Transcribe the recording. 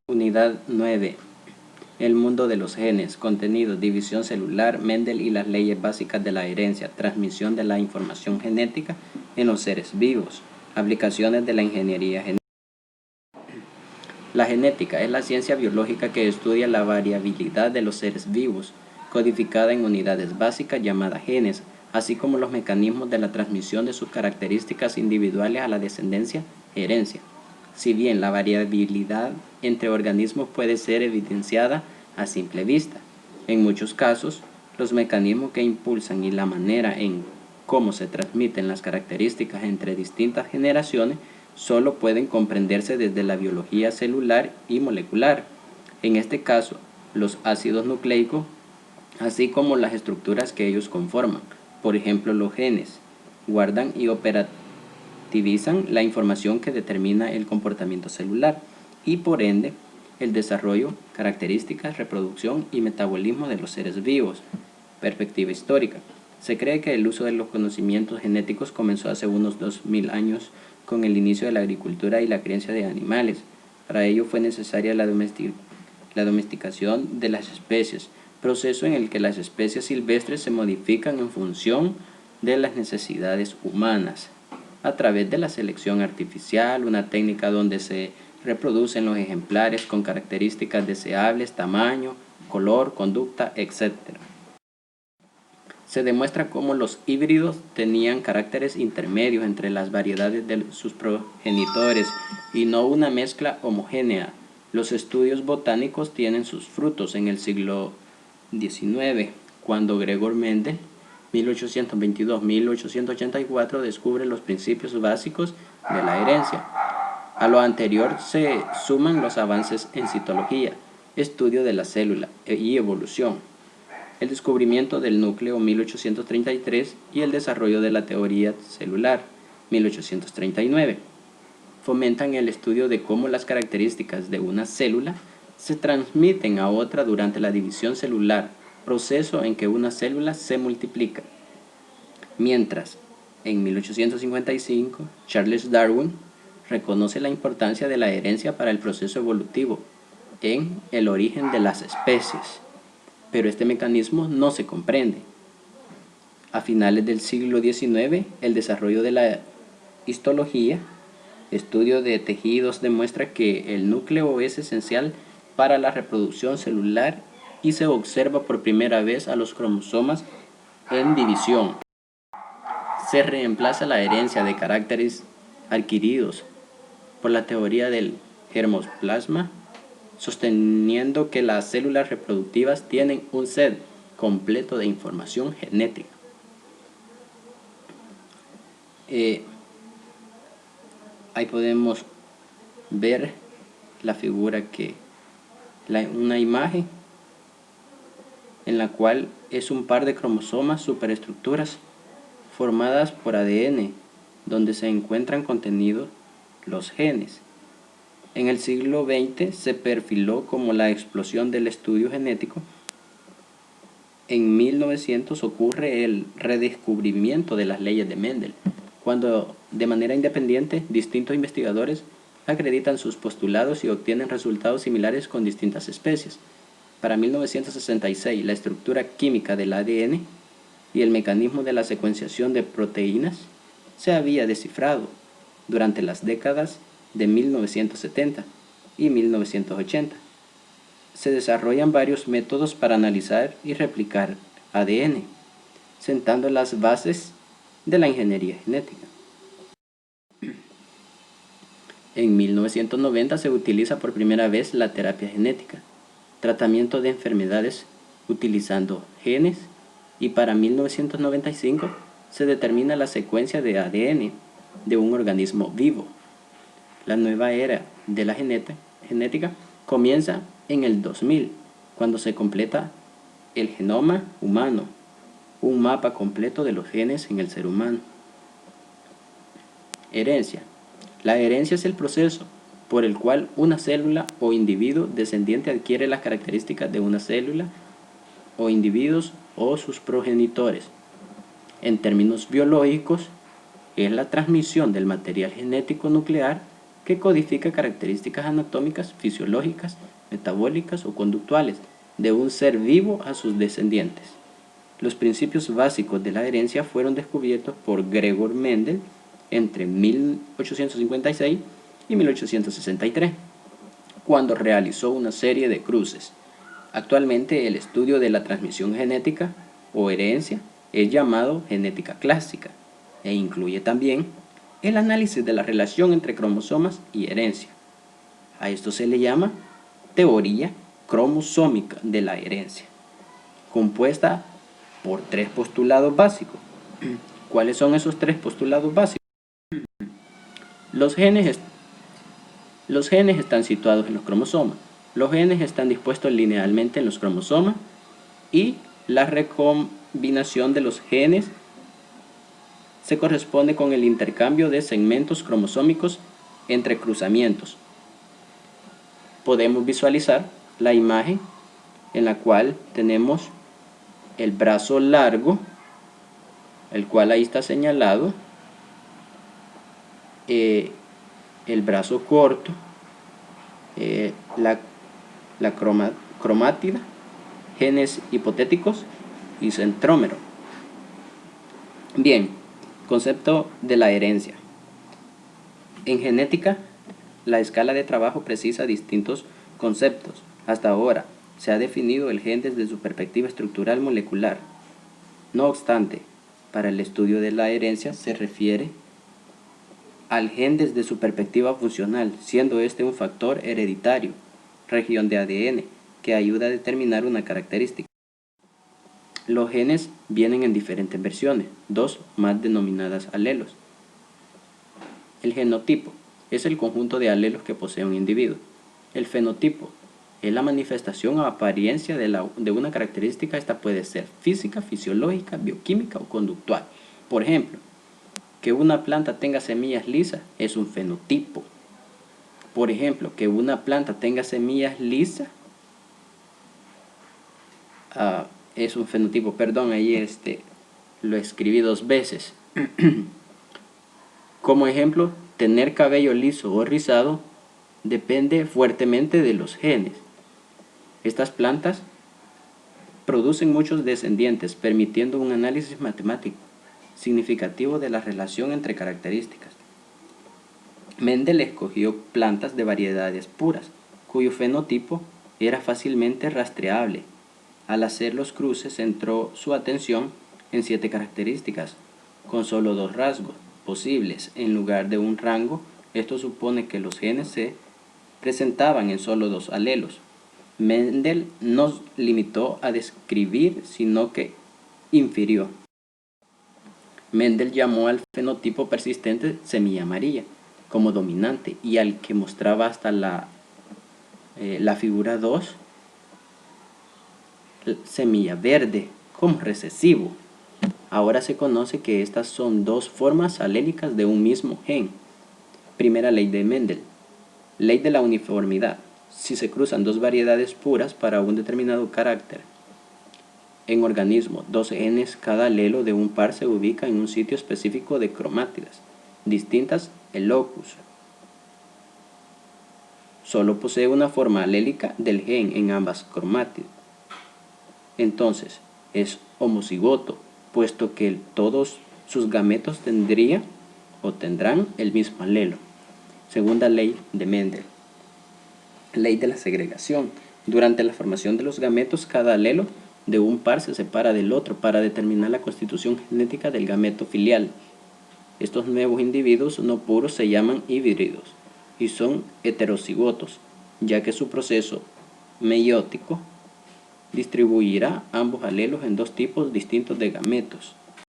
Unidad 9. El mundo de los genes, contenido, división celular, Mendel y las leyes básicas de la herencia, transmisión de la información genética en los seres vivos, aplicaciones de la ingeniería genética. La genética es la ciencia biológica que estudia la variabilidad de los seres vivos, codificada en unidades básicas llamadas genes, así como los mecanismos de la transmisión de sus características individuales a la descendencia, herencia. Si bien la variabilidad entre organismos puede ser evidenciada a simple vista, en muchos casos, los mecanismos que impulsan y la manera en cómo se transmiten las características entre distintas generaciones solo pueden comprenderse desde la biología celular y molecular. En este caso, los ácidos nucleicos, así como las estructuras que ellos conforman, por ejemplo los genes, guardan y operativizan la información que determina el comportamiento celular y por ende el desarrollo, características, reproducción y metabolismo de los seres vivos. Perspectiva histórica. Se cree que el uso de los conocimientos genéticos comenzó hace unos 2000 años con el inicio de la agricultura y la crianza de animales. Para ello fue necesaria la domesticación de las especies, proceso en el que las especies silvestres se modifican en función de las necesidades humanas, a través de la selección artificial, una técnica donde se reproducen los ejemplares con características deseables, tamaño, color, conducta, etc. Se demuestra cómo los híbridos tenían caracteres intermedios entre las variedades de sus progenitores y no una mezcla homogénea. Los estudios botánicos tienen sus frutos en el siglo XIX, cuando Gregor Mendel, 1822-1884, descubre los principios básicos de la herencia. A lo anterior se suman los avances en citología, estudio de la célula y evolución, el descubrimiento del núcleo 1833 y el desarrollo de la teoría celular 1839. Fomentan el estudio de cómo las características de una célula se transmiten a otra durante la división celular, proceso en que una célula se multiplica. Mientras, en 1855, Charles Darwin reconoce la importancia de la herencia para el proceso evolutivo en El origen de las especies, pero este mecanismo no se comprende. A finales del siglo XIX, el desarrollo de la histología, estudio de tejidos, demuestra que el núcleo es esencial para la reproducción celular y se observa por primera vez a los cromosomas en división. Se reemplaza la herencia de caracteres adquiridos por la teoría del germoplasma, sosteniendo que las células reproductivas tienen un set completo de información genética. Ahí podemos ver la figura una imagen en la cual es un par de cromosomas superestructuras formadas por ADN, donde se encuentran contenidos los genes. En el siglo XX se perfiló como la explosión del estudio genético. En 1900 ocurre el redescubrimiento de las leyes de Mendel, cuando de manera independiente distintos investigadores acreditan sus postulados y obtienen resultados similares con distintas especies. Para 1966, la estructura química del ADN y el mecanismo de la secuenciación de proteínas se había descifrado. Durante las décadas de 1970 y 1980, se desarrollan varios métodos para analizar y replicar ADN, sentando las bases de la ingeniería genética. En 1990 se utiliza por primera vez la terapia genética, tratamiento de enfermedades utilizando genes, y para 1995 se determina la secuencia de ADN de un organismo vivo. La nueva era de la genética comienza en el 2000, cuando se completa el genoma humano, un mapa completo de los genes en el ser humano. Herencia. La herencia es el proceso por el cual una célula o individuo descendiente adquiere las características de una célula o individuos o sus progenitores. En términos biológicos, es la transmisión del material genético nuclear que codifica características anatómicas, fisiológicas, metabólicas o conductuales de un ser vivo a sus descendientes. Los principios básicos de la herencia fueron descubiertos por Gregor Mendel entre 1856 y 1863, cuando realizó una serie de cruces. Actualmente el estudio de la transmisión genética o herencia es llamado genética clásica e incluye también el análisis de la relación entre cromosomas y herencia. A esto se le llama teoría cromosómica de la herencia, compuesta por 3 postulados básicos. ¿Cuáles son esos 3 postulados básicos? Los genes están situados en los cromosomas. Los genes están dispuestos linealmente en los cromosomas y la recombinación de los genes se corresponde con el intercambio de segmentos cromosómicos entre cruzamientos. Podemos visualizar la imagen en la cual tenemos el brazo largo, el cual ahí está señalado, el brazo corto, la cromátida, genes hipotéticos y centrómero. Bien, concepto de la herencia. En genética, la escala de trabajo precisa distintos conceptos. Hasta ahora, se ha definido el gen desde su perspectiva estructural molecular. No obstante, para el estudio de la herencia se refiere al gen desde su perspectiva funcional, siendo este un factor hereditario, región de ADN, que ayuda a determinar una característica. Los genes vienen en diferentes versiones, 2 más denominadas alelos. El genotipo es el conjunto de alelos que posee un individuo. El fenotipo es la manifestación o apariencia de una característica. Esta puede ser física, fisiológica, bioquímica o conductual. Por ejemplo, que una planta tenga semillas lisas es un fenotipo. Por ejemplo, que una planta tenga semillas lisas es un fenotipo. Perdón, ahí lo escribí 2 veces. Como ejemplo, tener cabello liso o rizado depende fuertemente de los genes. Estas plantas producen muchos descendientes, permitiendo un análisis matemático significativo de la relación entre características. Mendel escogió plantas de variedades puras, cuyo fenotipo era fácilmente rastreable. Al hacer los cruces, centró su atención en 7 características, con solo 2 rasgos posibles en lugar de un rango. Esto supone que los genes se presentaban en solo 2 alelos. Mendel no limitó a describir, sino que infirió. Mendel llamó al fenotipo persistente semilla amarilla como dominante y al que mostraba hasta la figura 2 semilla verde como recesivo. Ahora se conoce que estas son 2 formas alélicas de un mismo gen. Primera ley de Mendel. Ley de la uniformidad. Si se cruzan 2 variedades puras para un determinado carácter en organismo, 2 genes, cada alelo de un par se ubica en un sitio específico de cromátidas distintas el locus. Solo posee una forma alélica del gen en ambas cromátidas. Entonces, es homocigoto, puesto que todos sus gametos tendrían o tendrán el mismo alelo. Segunda ley de Mendel. Ley de la segregación. Durante la formación de los gametos, cada alelo de un par se separa del otro para determinar la constitución genética del gameto filial. Estos nuevos individuos no puros se llaman híbridos y son heterocigotos, ya que su proceso meiótico distribuirá ambos alelos en 2 tipos distintos de gametos.